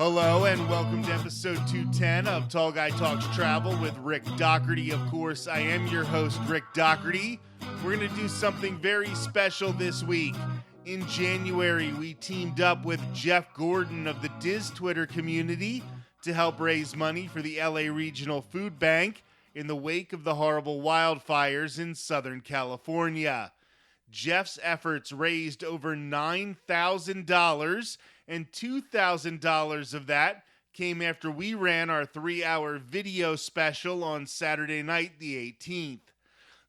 Hello and welcome to episode 210 of Tall Guy Talks Travel with Rick Doherty. Of course, I am your host, Rick Doherty. We're going to do something very special this week. In January, we teamed up with Jeff Gordon of the Diz Twitter community to help raise money for the LA Regional Food Bank in the wake of the horrible wildfires in Southern California. Jeff's efforts raised over $9,000, and $2,000 of that came after we ran our 3-hour video special on Saturday night, the 18th.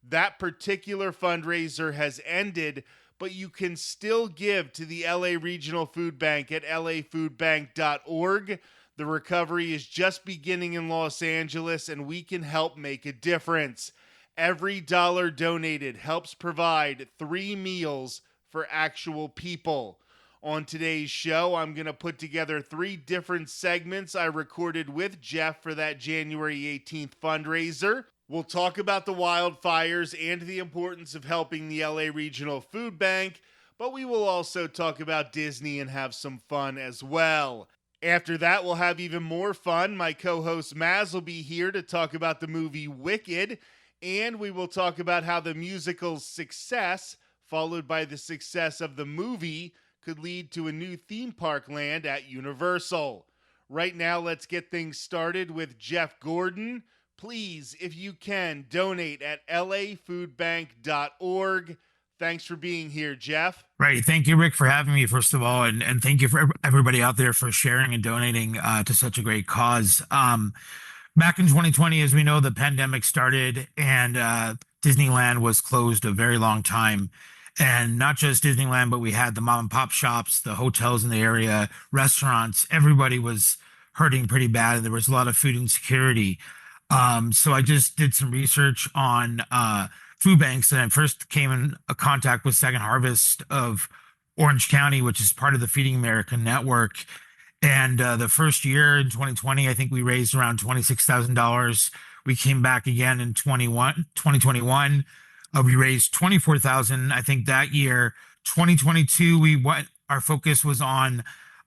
That particular fundraiser has ended, but you can still give to the LA Regional Food Bank at lafoodbank.org. The recovery is just beginning in Los Angeles, and we can help make a difference. Every dollar donated helps provide 3 meals for actual people. On today's show, I'm going to put together 3 different segments I recorded with Jeff for that January 18th fundraiser. We'll talk about the wildfires and the importance of helping the LA Regional Food Bank, but we will also talk about Disney and have some fun as well. After that, we'll have even more fun. My co-host Maz will be here to talk about the movie Wicked, and we will talk about how the musical's success, followed by the success of the movie, could lead to a new theme park land at Universal. Right now, let's get things started with Jeff Gordon. Please, if you can, donate at lafoodbank.org. Thanks for being here, Jeff. Right. Thank you, Rick, for having me, first of all, and thank you for everybody out there for sharing and donating to such a great cause. Back in 2020, as we know, the pandemic started and Disneyland was closed a very long time. And not just Disneyland, but we had the mom and pop shops, the hotels in the area, restaurants. Everybody was hurting pretty bad. There was a lot of food insecurity. So I just did some research on food banks, and I first came in contact with Second Harvest of Orange County, which is part of the Feeding America network. And the first year in 2020, I think we raised around $26,000. We came back again in 2021. We raised $24,000, I think, that year. 2022, our focus was on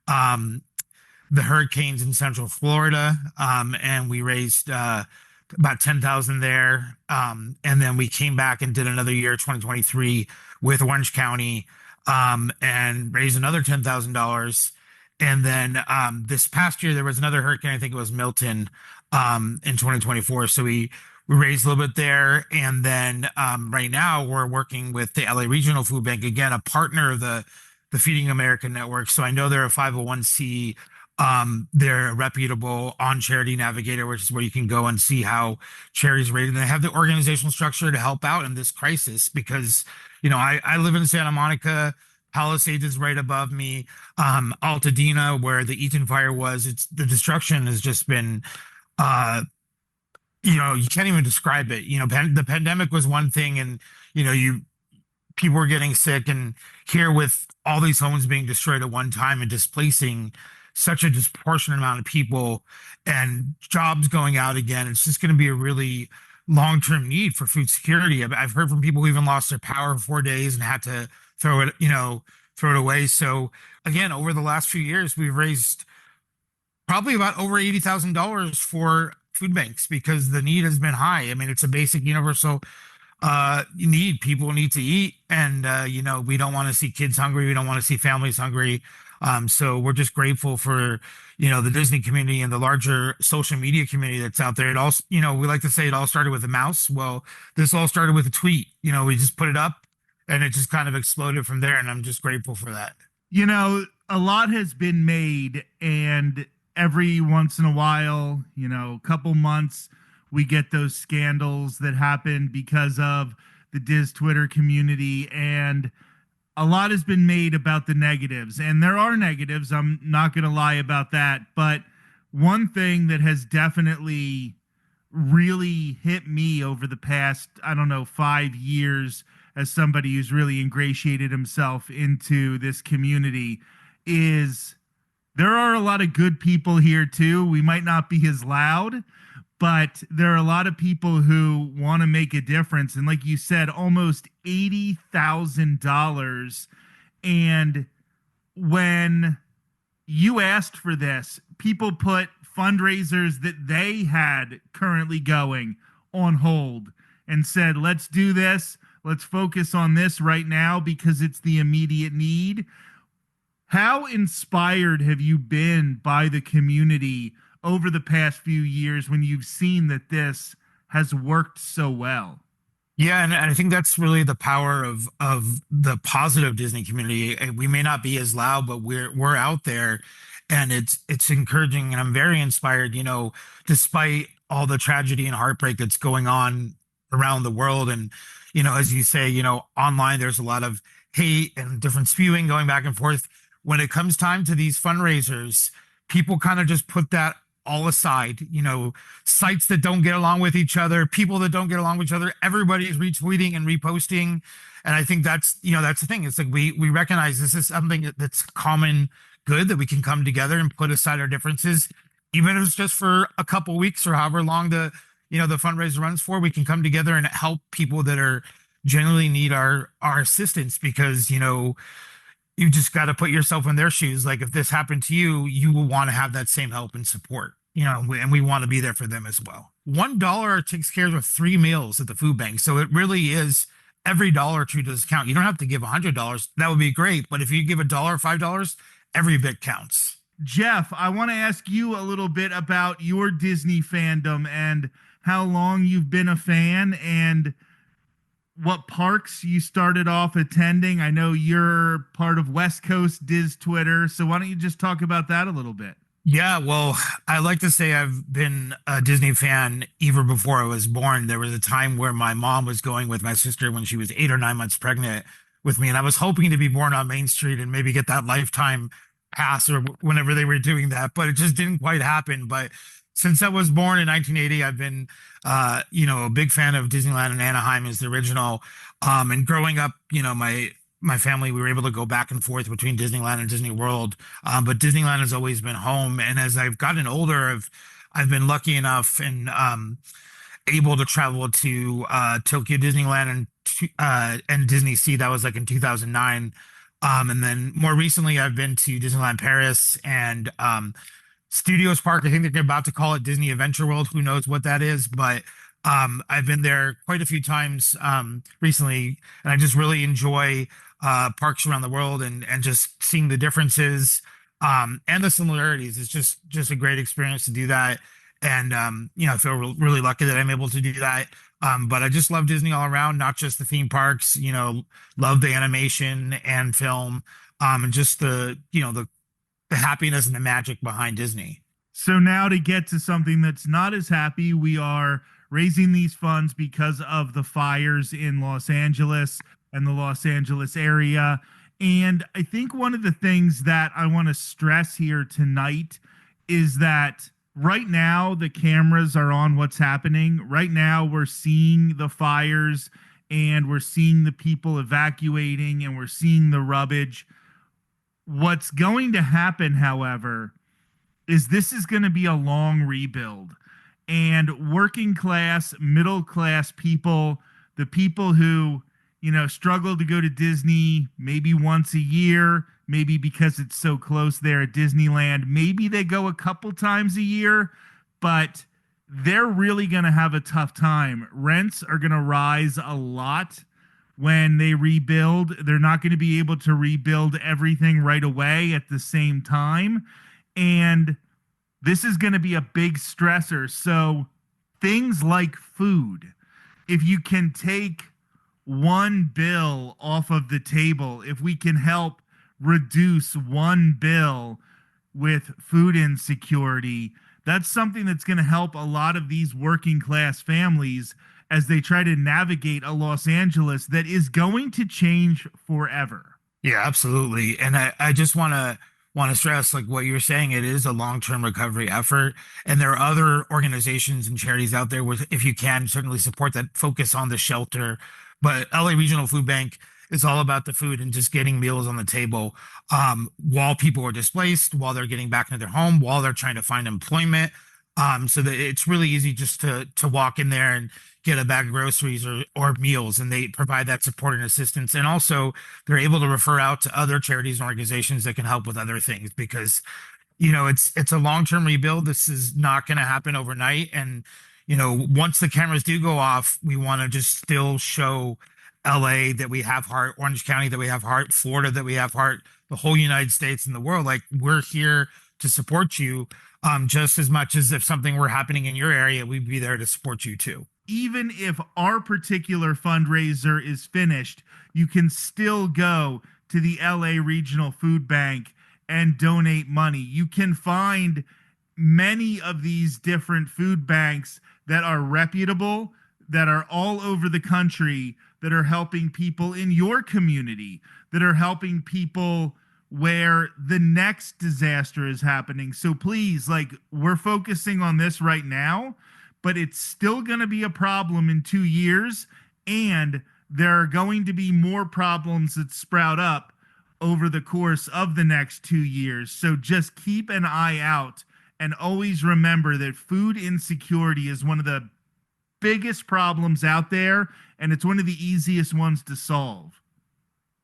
the hurricanes in Central Florida, and we raised about $10,000 there. And then we came back and did another year, 2023, with Orange County, and raised another $10,000. And then this past year, there was another hurricane, I think it was Milton, in 2024. So we raised a little bit there. And then right now we're working with the LA Regional Food Bank, again, a partner of the Feeding America network. So I know they're a 501c. They're a reputable on-charity navigator, which is where you can go and see how charities rated. And they have the organizational structure to help out in this crisis because, you know, I live in Santa Monica. Palisades is right above me. Altadena, where the Eaton fire was, the destruction has just been, you can't even describe it. The pandemic was one thing, and, people were getting sick, and here with all these homes being destroyed at one time and displacing such a disproportionate amount of people and jobs going out again, it's just going to be a really long-term need for food security. I've heard from people who even lost their power for 4 days and had to throw it away. So again, over the last few years, we've raised probably about over $80,000 for food banks because the need has been high. I mean, it's a basic universal need. People need to eat, and we don't want to see kids hungry. We don't want to see families hungry. So we're just grateful for the Disney community and the larger social media community that's out there. It all, we like to say it all started with a mouse. Well, this all started with a tweet. We just put it up, and it just kind of exploded from there, and I'm just grateful for that. A lot has been made, and every once in a while, a couple months, we get those scandals that happen because of the Diz Twitter community, and a lot has been made about the negatives, and there are negatives. I'm not going to lie about that, but one thing that has definitely really hit me over the past, 5 years as somebody who's really ingratiated himself into this community is there are a lot of good people here too. We might not be as loud, but there are a lot of people who want to make a difference. And like you said, almost $80,000. And when you asked for this. People put fundraisers that they had currently going on hold and said, let's do this. Let's focus on this right now because it's the immediate need. How inspired have you been by the community over the past few years when you've seen that this has worked so well? Yeah, and I think that's really the power of the positive Disney community. We may not be as loud, but we're out there, and it's encouraging, and I'm very inspired. Despite all the tragedy and heartbreak that's going on around the world, and as you say, online there's a lot of hate and different spewing going back and forth. When it comes time to these fundraisers, people kind of just put that all aside. Sites that don't get along with each other, people that don't get along with each other, everybody's retweeting and reposting. And I think that's the thing. It's like we recognize this is something that's common good, that we can come together and put aside our differences, even if it's just for a couple weeks or however long the fundraiser runs for. We can come together and help people that are genuinely need our assistance, because you just got to put yourself in their shoes. Like, if this happened to you, you will want to have that same help and support, and we want to be there for them as well. $1 takes care of 3 meals at the food bank. So it really is, every dollar true does count. You don't have to give $100. That would be great. But if you give $1, $5, every bit counts. Jeff, I want to ask you a little bit about your Disney fandom and how long you've been a fan and what parks you started off attending. I know you're part of West Coast Diz Twitter, so why don't you just talk about that a little bit? Yeah, well, I like to say I've been a Disney fan even before I was born. There was a time where my mom was going with my sister when she was 8 or 9 months pregnant with me, and I was hoping to be born on Main Street and maybe get that lifetime pass or whenever they were doing that, but it just didn't quite happen. But since I was born in 1980, I've been, a big fan of Disneyland and Anaheim as the original. And growing up, my family, we were able to go back and forth between Disneyland and Disney World. But Disneyland has always been home. And as I've gotten older, I've been lucky enough and able to travel to Tokyo Disneyland and Disney Sea. That was like in 2009. And then more recently, I've been to Disneyland Paris and Studios Park. I think they're about to call it Disney Adventure World. Who knows what that is? But I've been there quite a few times recently, and I just really enjoy parks around the world and just seeing the differences and the similarities. It's just a great experience to do that, and I feel really lucky that I'm able to do that. But I just love Disney all around, not just the theme parks. Love the animation and film, and just the happiness and the magic behind Disney. So now to get to something that's not as happy, we are raising these funds because of the fires in Los Angeles and the Los Angeles area. And I think one of the things that I want to stress here tonight is that right now the cameras are on what's happening. Right now we're seeing the fires and we're seeing the people evacuating and we're seeing the rubbish. What's going to happen, however, is this is going to be a long rebuild. And working class, middle class people, the people who, struggle to go to Disney maybe once a year, maybe because it's so close there at Disneyland, maybe they go a couple times a year, but they're really going to have a tough time. Rents are going to rise a lot when they rebuild. They're not going to be able to rebuild everything right away at the same time. And this is going to be a big stressor. So things like food, if you can take one bill off of the table, if we can help reduce one bill with food insecurity, that's something that's going to help a lot of these working class families as they try to navigate a Los Angeles that is going to change forever. Yeah, absolutely. And I just want to stress, like what you're saying, it is a long-term recovery effort. And there are other organizations and charities out there with, if you can, certainly support that focus on the shelter. But LA Regional Food Bank is all about the food and just getting meals on the table while people are displaced, while they're getting back into their home, while they're trying to find employment. So that it's really easy just to walk in there and get a bag of groceries or meals, and they provide that support and assistance. And also they're able to refer out to other charities and organizations that can help with other things, because it's a long-term rebuild. This is not going to happen overnight. And once the cameras do go off, we want to just still show LA that we have heart, Orange County that we have heart, Florida that we have heart, the whole United States and the world. Like, we're here to support you, just as much as if something were happening in your area, we'd be there to support you too. Even if our particular fundraiser is finished, you can still go to the LA Regional Food Bank and donate money. You can find many of these different food banks that are reputable, that are all over the country, that are helping people in your community, that are helping people where the next disaster is happening. So please, like, we're focusing on this right now, but it's still going to be a problem in 2 years. And there are going to be more problems that sprout up over the course of the next 2 years. So just keep an eye out, and always remember that food insecurity is one of the biggest problems out there, and it's one of the easiest ones to solve.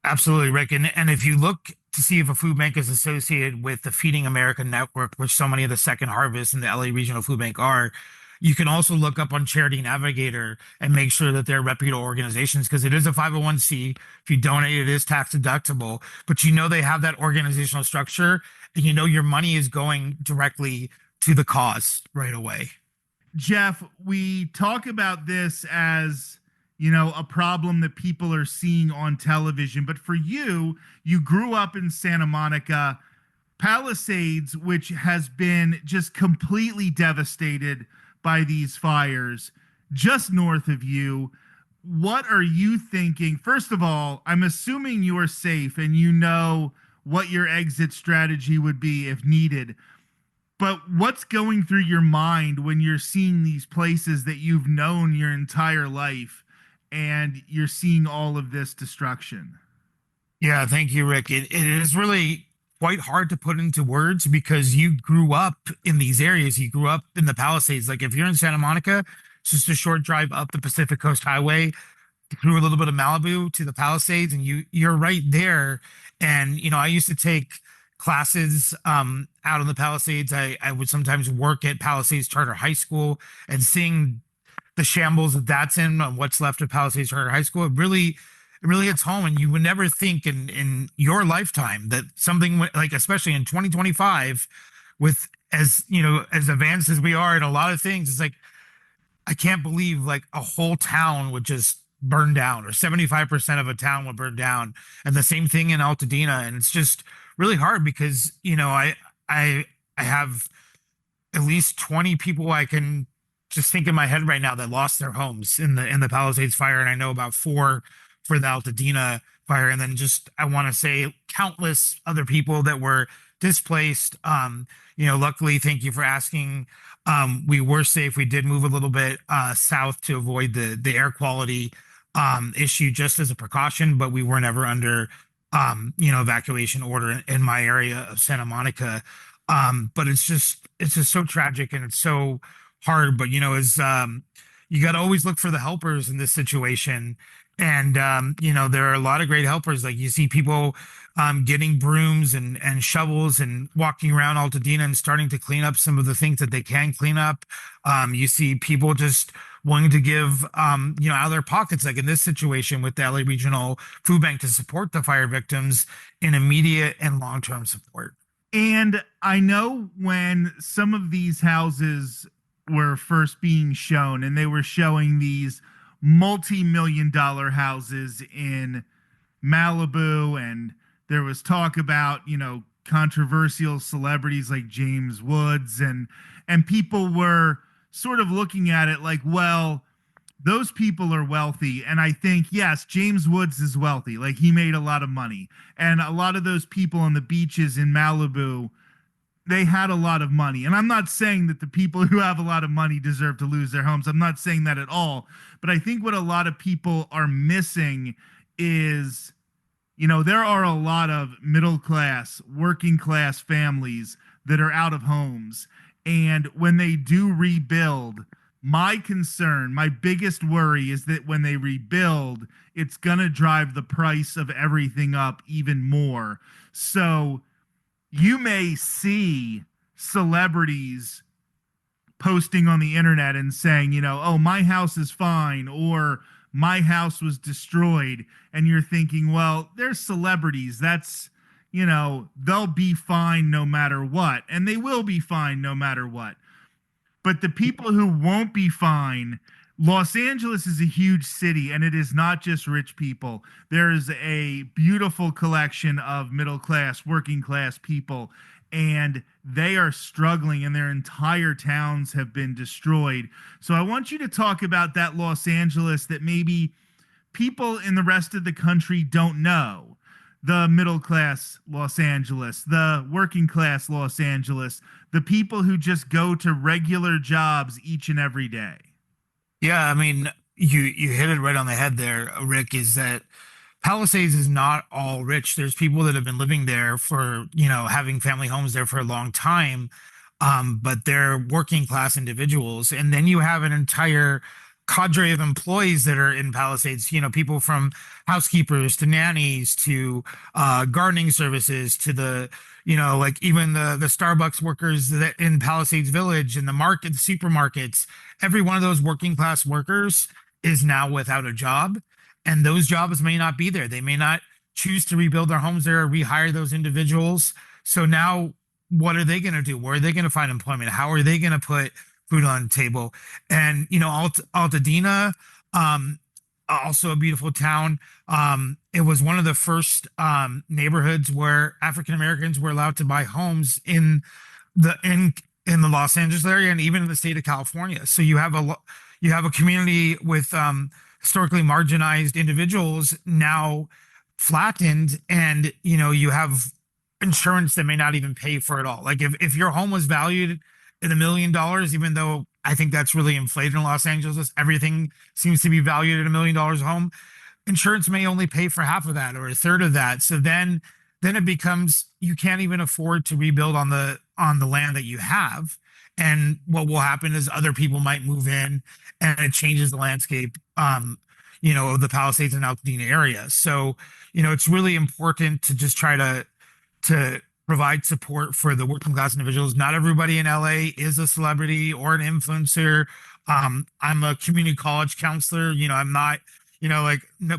Absolutely, Rick. And if you look to see if a food bank is associated with the Feeding America network, which so many of the Second Harvest and the LA Regional Food Bank are, you can also look up on Charity Navigator and make sure that they're reputable organizations, because it is a 501c. If you donate, it is tax deductible, but they have that organizational structure, and your money is going directly to the cause right away. Jeff, we talk about this as, a problem that people are seeing on television. But for you, you grew up in Santa Monica, Palisades, which has been just completely devastated by these fires, just north of you. What are you thinking? First of all, I'm assuming you are safe and you know what your exit strategy would be if needed. But what's going through your mind when you're seeing these places that you've known your entire life and you're seeing all of this destruction? Yeah, thank you, Rick. It is really quite hard to put into words, because you grew up in these areas. You grew up in the Palisades. Like, if you're in Santa Monica, it's just a short drive up the Pacific Coast Highway through a little bit of Malibu to the Palisades, and you're right there. And I used to take classes out in the Palisades. I would sometimes work at Palisades Charter High School, and seeing the shambles that's in on what's left of Palisades Charter High School, it really hits home. And you would never think in your lifetime that something like, especially in 2025, with as advanced as we are in a lot of things, it's like, I can't believe like a whole town would just burn down, or 75% of a town would burn down. And the same thing in Altadena. And it's just really hard, because I have at least 20 people I can just think in my head right now that lost their homes in the Palisades fire, and I know about 4 for the Altadena fire, and then just, I want to say, countless other people that were displaced. Luckily, thank you for asking. We were safe. We did move a little bit south to avoid the air quality issue, just as a precaution, but we were never under evacuation order in my area of Santa Monica. But it's just so tragic, and it's so hard. But as you got to always look for the helpers in this situation. And there are a lot of great helpers. Like, you see people getting brooms and shovels and walking around Altadena and starting to clean up some of the things that they can clean up. You see people just wanting to give out of their pockets, like in this situation with the LA Regional Food Bank, to support the fire victims in immediate and long-term support. And I know when some of these houses were first being shown, and they were showing these multi-million-dollar houses in Malibu, and there was talk about, controversial celebrities like James Woods, and people were sort of looking at it like, well, those people are wealthy. And I think, yes, James Woods is wealthy. Like, he made a lot of money. And a lot of those people on the beaches in Malibu, they had a lot of money. And I'm not saying that the people who have a lot of money deserve to lose their homes. I'm not saying that at all. But I think what a lot of people are missing is, there are a lot of middle class, working class families that are out of homes. And when they do rebuild, my concern, my biggest worry is that when they rebuild, it's going to drive the price of everything up even more. So you may see celebrities posting on the internet and saying, oh, my house is fine, or my house was destroyed. And you're thinking, well, they're celebrities. That's, they'll be fine no matter what. And they will be fine no matter what. But the people who won't be fine, Los Angeles is a huge city, and it is not just rich people. There is a beautiful collection of middle class, working class people, and they are struggling, and their entire towns have been destroyed. So I want you to talk about that Los Angeles that maybe people in the rest of the country don't know. The middle class Los Angeles, the working class Los Angeles, the people who just go to regular jobs each and every day. Yeah, I mean, you hit it right on the head there, Rick, is that Palisades is not all rich. There's people that have been living there for, having family homes there for a long time, but they're working class individuals. And then you have an entire cadre of employees that are in Palisades, people from housekeepers to nannies to gardening services to the, like even the Starbucks workers that in Palisades Village and the supermarkets, every one of those working class workers is now without a job. And those jobs may not be there. They may not choose to rebuild their homes there or rehire those individuals. So now what are they going to do? Where are they going to find employment? How are they going to put food on the table? And, Altadena, also a beautiful town. It was one of the first neighborhoods where African Americans were allowed to buy homes in the Los Angeles area and even in the state of California. So you have a community with historically marginalized individuals now flattened, and you have insurance that may not even pay for it all. Like if your home was valued at $1 million, even though I think that's really inflated in Los Angeles, everything seems to be valued at $1 million a home, insurance may only pay for half of that or a third of that. So then it becomes you can't even afford to rebuild on the land that you have. And what will happen is other people might move in and it changes the landscape, of the Palisades and Altadena area. So, it's really important to just try to provide support for the working class individuals. Not everybody in LA is a celebrity or an influencer. I'm a community college counselor. I'm not,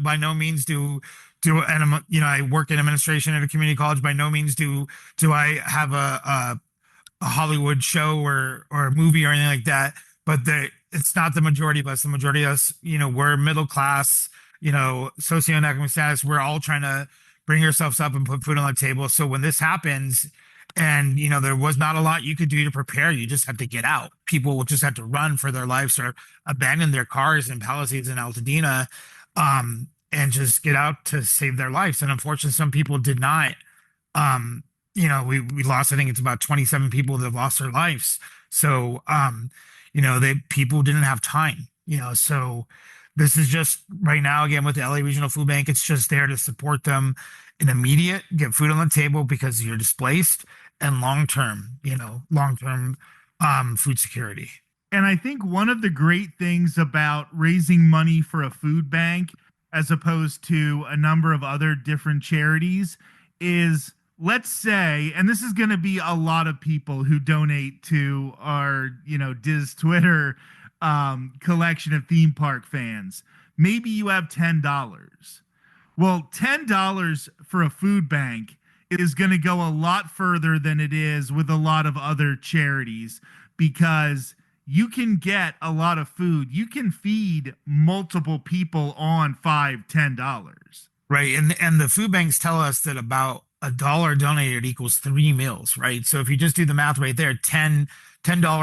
by no means and I work in administration at a community college. By no means do I have a Hollywood show or a movie or anything like that. But it's not the majority of us. The majority of us, we're middle class, socioeconomic status. We're all trying to bring yourselves up and put food on the table. So when this happens and, there was not a lot you could do to prepare, you just have to get out. People will just have to run for their lives or abandon their cars in Palisades and Altadena, and just get out to save their lives. And unfortunately, some people did not. We lost, I think it's about 27 people that have lost their lives. So, people didn't have time, so this is just right now, again, with the LA Regional Food Bank, it's just there to support them in immediate, get food on the table because you're displaced, and long-term food security. And I think one of the great things about raising money for a food bank, as opposed to a number of other different charities, is let's say, and this is going to be a lot of people who donate to our, Diz Twitter collection of theme park fans. Maybe you have $10. Well, $10 for a food bank is going to go a lot further than it is with a lot of other charities, because you can get a lot of food. You can feed multiple people on $5-10. Right. And the food banks tell us that about $1 donated equals 3 meals, right? So if you just do the math right there, $10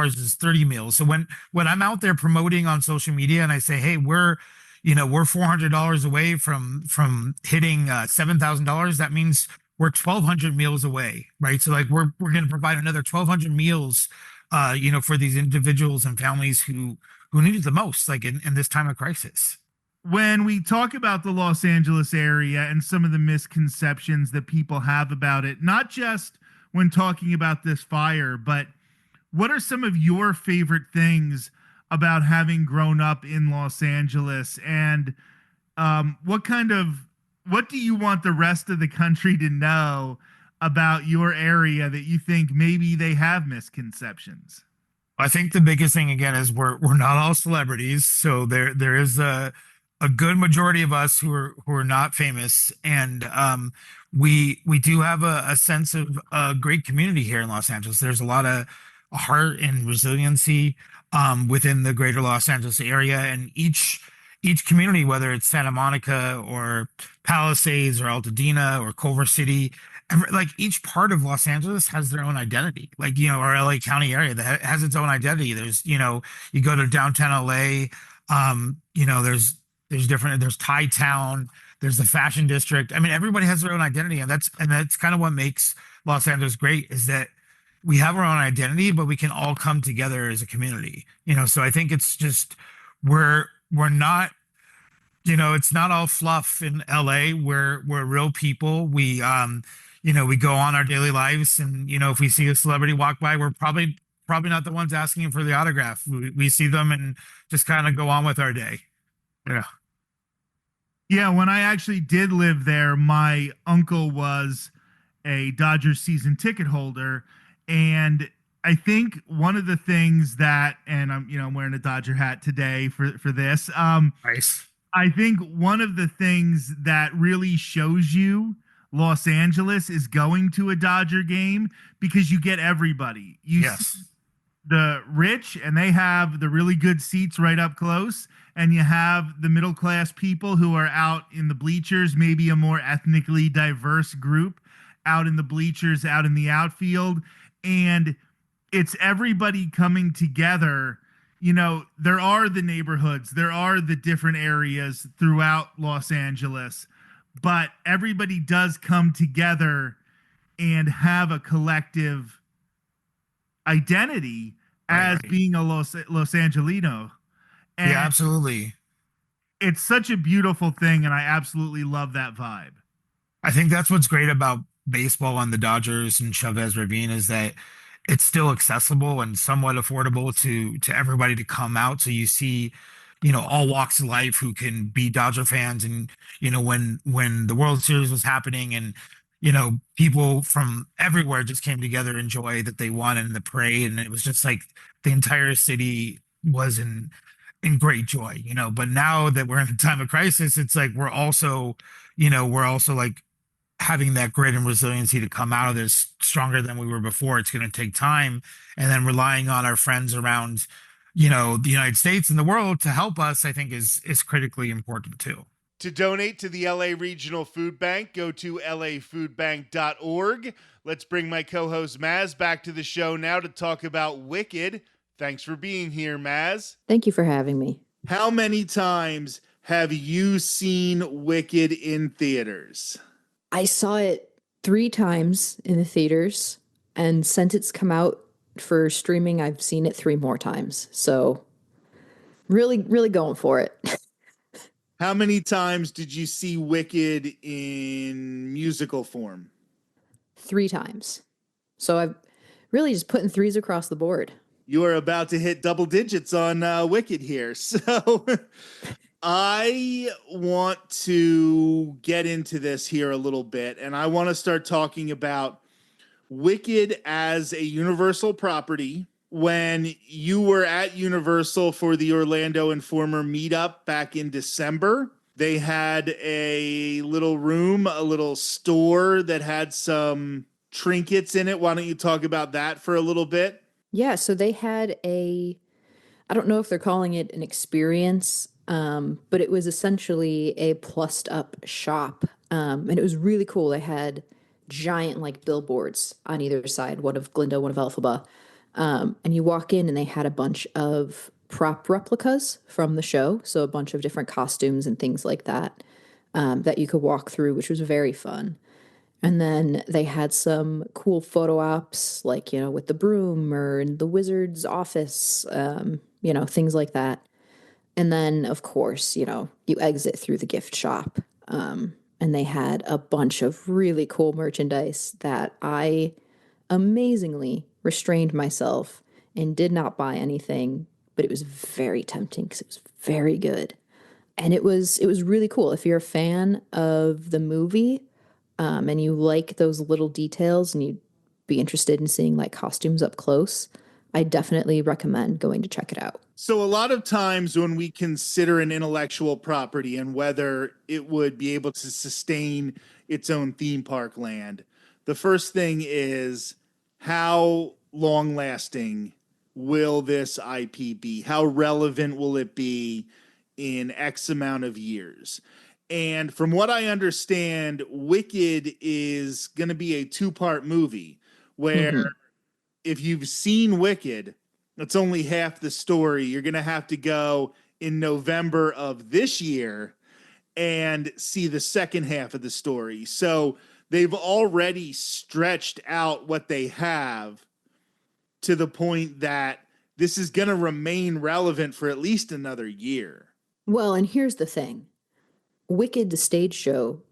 is 30 meals. So when I'm out there promoting on social media and I say, hey, we're $400 away from hitting $7,000, that means we're 1,200 meals away, right? So like we're going to provide another 1,200 meals, for these individuals and families who need it the most, like in this time of crisis. When we talk about the Los Angeles area and some of the misconceptions that people have about it, not just when talking about this fire, but what are some of your favorite things about having grown up in Los Angeles? And what do you want the rest of the country to know about your area that you think maybe they have misconceptions? I think the biggest thing again is we're not all celebrities, so there is a good majority of us who are not famous, and we do have a sense of a great community here in Los Angeles. There's a lot of heart and resiliency within the greater Los Angeles area, and each community, whether it's Santa Monica or Palisades or Altadena or Culver City, like each part of Los Angeles has their own identity. Like, our LA County area that has its own identity. There's, you go to downtown LA, there's Thai Town, there's the Fashion District. I mean, everybody has their own identity, and that's kind of what makes Los Angeles great, is that we have our own identity, but we can all come together as a community. So I think it's just we're not, it's not all fluff in LA. We're real people. We go on our daily lives, and if we see a celebrity walk by, we're probably not the ones asking him for the autograph. We see them and just kind of go on with our day. Yeah. Yeah, when I actually did live there, my uncle was a Dodgers season ticket holder, and I think one of the things that, and I'm wearing a Dodger hat today for this. Nice. I think one of the things that really shows you Los Angeles is going to a Dodger game, because you get everybody. Yes. The rich, and they have the really good seats right up close, and you have the middle class people who are out in the bleachers, maybe a more ethnically diverse group out in the bleachers, out in the outfield, and it's everybody coming together. There are the neighborhoods, there are the different areas throughout Los Angeles, but everybody does come together and have a collective identity as Right. being a Los Angelino. And Yeah, absolutely. it's such a beautiful thing, and I absolutely love that vibe. I think that's what's great about baseball and the Dodgers and Chavez Ravine, is that it's still accessible and somewhat affordable to everybody to come out. So you see, all walks of life who can be Dodger fans. And when the World Series was happening, and people from everywhere just came together to enjoy that they won in the parade, and it was just like the entire city was in great joy. But now that we're in a time of crisis, it's like we're also like having that grit and resiliency to come out of this stronger than we were before. It's going to take time, and then relying on our friends around, the United States and the world to help us, I think is critically important too. To donate to the LA Regional Food Bank, go to lafoodbank.org. Let's bring my co-host Maz back to the show now to talk about Wicked. Thanks for being here, Maz. Thank you for having me. How many times have you seen Wicked in theaters? I saw it 3 times in the theaters, and since it's come out for streaming, I've seen it 3 more times. So really, really going for it. How many times did you see Wicked in musical form? 3 times. So I've really just putting threes across the board. You are about to hit double digits on Wicked here. So I want to get into this here a little bit, and I want to start talking about Wicked as a Universal property. When you were at Universal for the Orlando Informer meetup back in December, they had a little room, a little store that had some trinkets in it. Why don't you talk about that for a little bit? Yeah, so they had I don't know if they're calling it an experience, but it was essentially a plussed up shop. And it was really cool. They had giant like billboards on either side, one of Glinda, one of Elphaba. And you walk in and they had a bunch of prop replicas from the show. So a bunch of different costumes and things like that, that you could walk through, which was very fun. And then they had some cool photo ops, like, with the broom or in the wizard's office, things like that. And then, of course, you exit through the gift shop. And they had a bunch of really cool merchandise that I amazingly restrained myself and did not buy anything, but it was very tempting because it was very good. And it was really cool. If you're a fan of the movie, and you like those little details and you'd be interested in seeing like costumes up close, I definitely recommend going to check it out. So a lot of times when we consider an intellectual property and whether it would be able to sustain its own theme park land, the first thing is how long lasting will this IP be? How relevant will it be in X amount of years? And from what I understand, Wicked is going to be a two-part movie where if you've seen Wicked, it's only half the story. You're going to have to go in November of this year and see the second half of the story. So they've already stretched out what they have to the point that this is going to remain relevant for at least another year. Well, and here's the thing. Wicked, the stage show,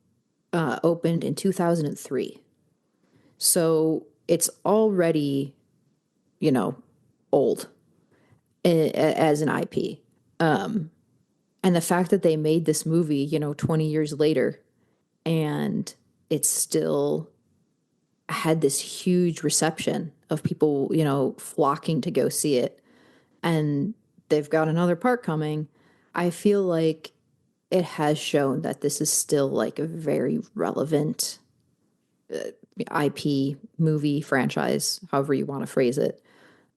opened in 2003. So it's already, old as an IP. And the fact that they made this movie, 20 years later, and it's still had this huge reception of people, flocking to go see it. And they've got another part coming. I feel like it has shown that this is still like a very relevant IP movie franchise, however you want to phrase it.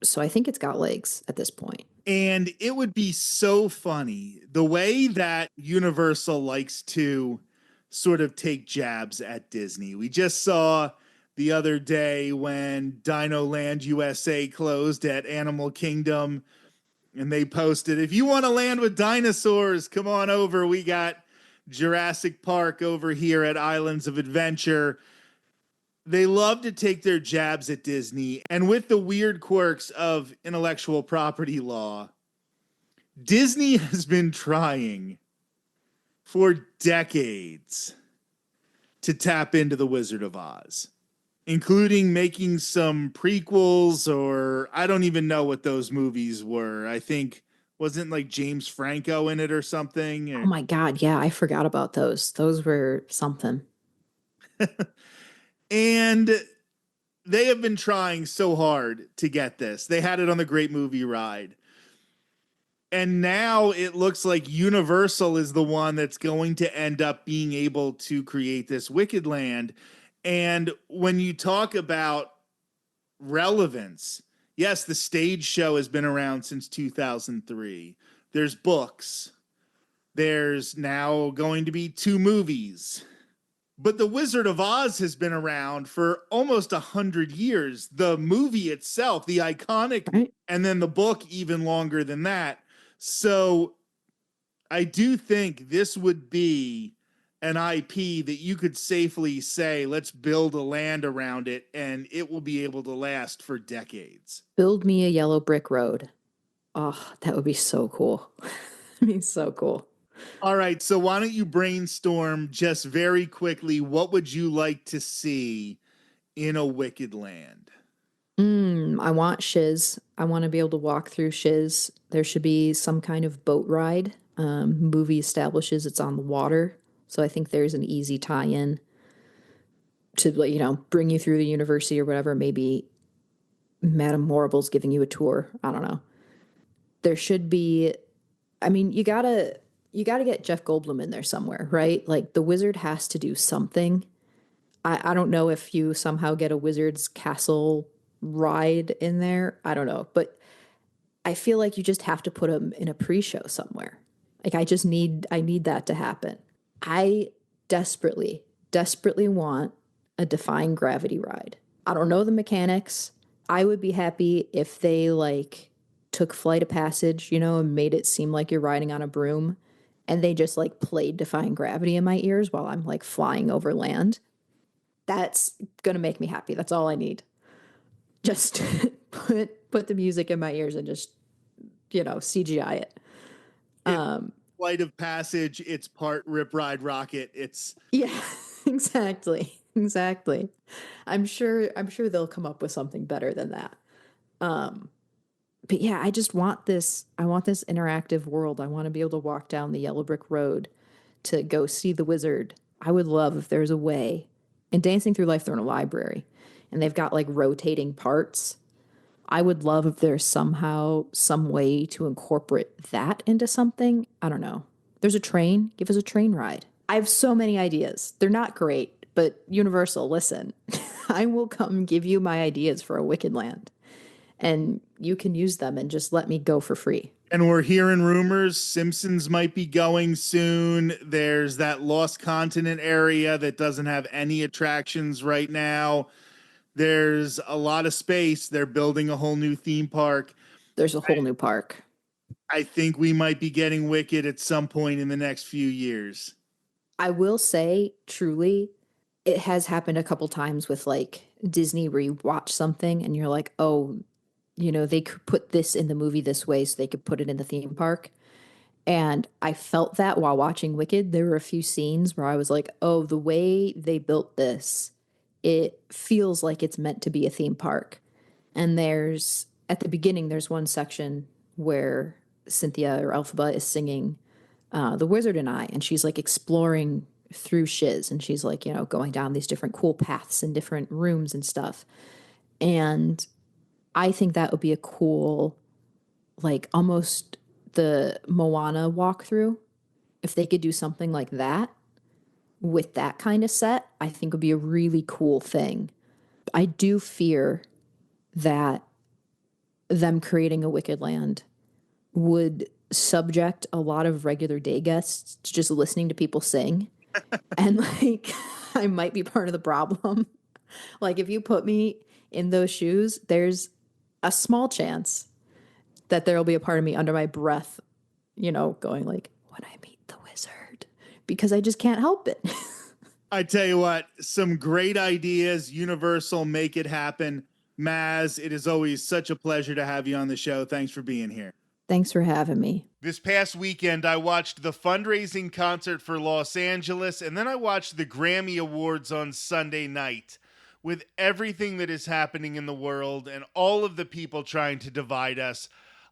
So I think it's got legs at this point. And it would be so funny the way that Universal likes to sort of take jabs at Disney. We just saw the other day when Dino Land USA closed at Animal Kingdom, and they posted, if you want to land with dinosaurs, come on over. We got Jurassic Park over here at Islands of Adventure. They love to take their jabs at Disney. And with the weird quirks of intellectual property law, Disney has been trying for decades to tap into the Wizard of Oz, including making some prequels, or I don't even know what those movies were. I think, wasn't like James Franco in it or something? Oh my God. Yeah, I forgot about those. Those were something. And they have been trying so hard to get this. They had it on the Great Movie Ride. And now it looks like Universal is the one that's going to end up being able to create this Wicked Land. And when you talk about relevance, yes, the stage show has been around since 2003. There's books. There's now going to be 2 movies. But The Wizard of Oz has been around for almost 100 years. The movie itself, the iconic, Right. and then the book even longer than that. So I do think this would be an IP that you could safely say, let's build a land around it, and it will be able to last for decades. Build me a yellow brick road. Oh, that would be so cool. It'd be so cool. All right, so why don't you brainstorm just very quickly, what would you like to see in a Wicked Land? I want Shiz. I want to be able to walk through Shiz. There should be some kind of boat ride. Movie establishes it's on the water, so I think there's an easy tie-in to bring you through the university or whatever. Maybe Madame Morrible's giving you a tour. I don't know. There should be. I mean, you gotta get Jeff Goldblum in there somewhere, right? Like the wizard has to do something. I don't know if you somehow get a wizard's castle ride in there. I don't know, but I feel like you just have to put him in a pre-show somewhere. Like I need that to happen. I desperately want a Defying Gravity ride. I don't know the mechanics. I would be happy if they like took Flight of Passage, and made it seem like you're riding on a broom, and they just like played Defying Gravity in my ears while I'm like flying over land. That's gonna make me happy. That's all I need. Just put the music in my ears and just CGI it. Flight of Passage, it's part Rip Ride Rocket. It's Yeah, exactly. I'm sure they'll come up with something better than that. but yeah, I just want this. I want this interactive world. I want to be able to walk down the yellow brick road to go see the wizard. I would love if there's a way. And Dancing Through Life, they're in a library and they've got like rotating parts. I would love if there's somehow some way to incorporate that into something. I don't know. There's a train. Give us a train ride. I have so many ideas. They're not great, but Universal, listen. I will come give you my ideas for a Wicked Land, and you can use them and just let me go for free. And we're hearing rumors Simpsons might be going soon. There's that Lost Continent area that doesn't have any attractions right now. There's a lot of space. They're building a whole new theme park. There's a whole new park. I think we might be getting Wicked at some point in the next few years. I will say, truly, it has happened a couple times with like Disney where you watch something and you're like, oh, they could put this in the movie this way so they could put it in the theme park. And I felt that while watching Wicked. There were a few scenes where I was like, oh, the way they built this, it feels like it's meant to be a theme park. And at the beginning, there's one section where Cynthia or Elphaba is singing The Wizard and I, and she's like exploring through Shiz, and she's like, going down these different cool paths and different rooms and stuff. And I think that would be a cool, like almost the Moana walkthrough. If they could do something like that with that kind of set, I think would be a really cool thing. I do fear that them creating a Wicked Land would subject a lot of regular day guests to just listening to people sing. And like, I might be part of the problem. Like, if you put me in those shoes, there's a small chance that there'll be a part of me under my breath, going like, when I meet the wizard, because I just can't help it. I tell you what, some great ideas. Universal, make it happen. Maz, it is always such a pleasure to have you on the show. Thanks for being here. Thanks for having me. This past weekend, I watched the fundraising concert for Los Angeles, and then I watched the Grammy Awards on Sunday night. With everything that is happening in the world and all of the people trying to divide us,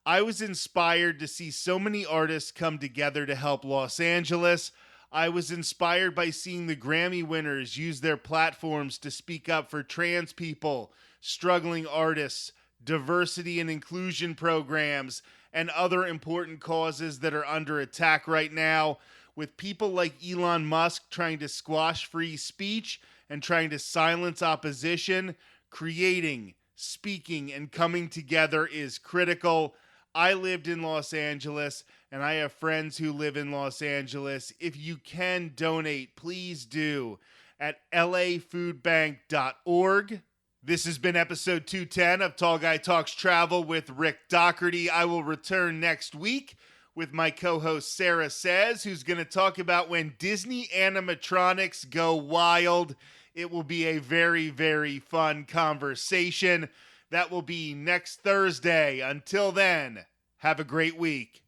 I was inspired to see so many artists come together to help Los Angeles. I was inspired by seeing the Grammy winners use their platforms to speak up for trans people, struggling artists, diversity and inclusion programs, and other important causes that are under attack right now, with people like Elon Musk trying to squash free speech and trying to silence opposition. Creating, speaking, and coming together is critical. I lived in Los Angeles, and I have friends who live in Los Angeles. If you can donate, please do at lafoodbank.org. This has been episode 210 of Tall Guy Talks Travel with Rick Doherty. I will return next week with my co-host Sarah Says, who's going to talk about when Disney animatronics go wild. It will be a very, very fun conversation. That will be next Thursday. Until then, have a great week.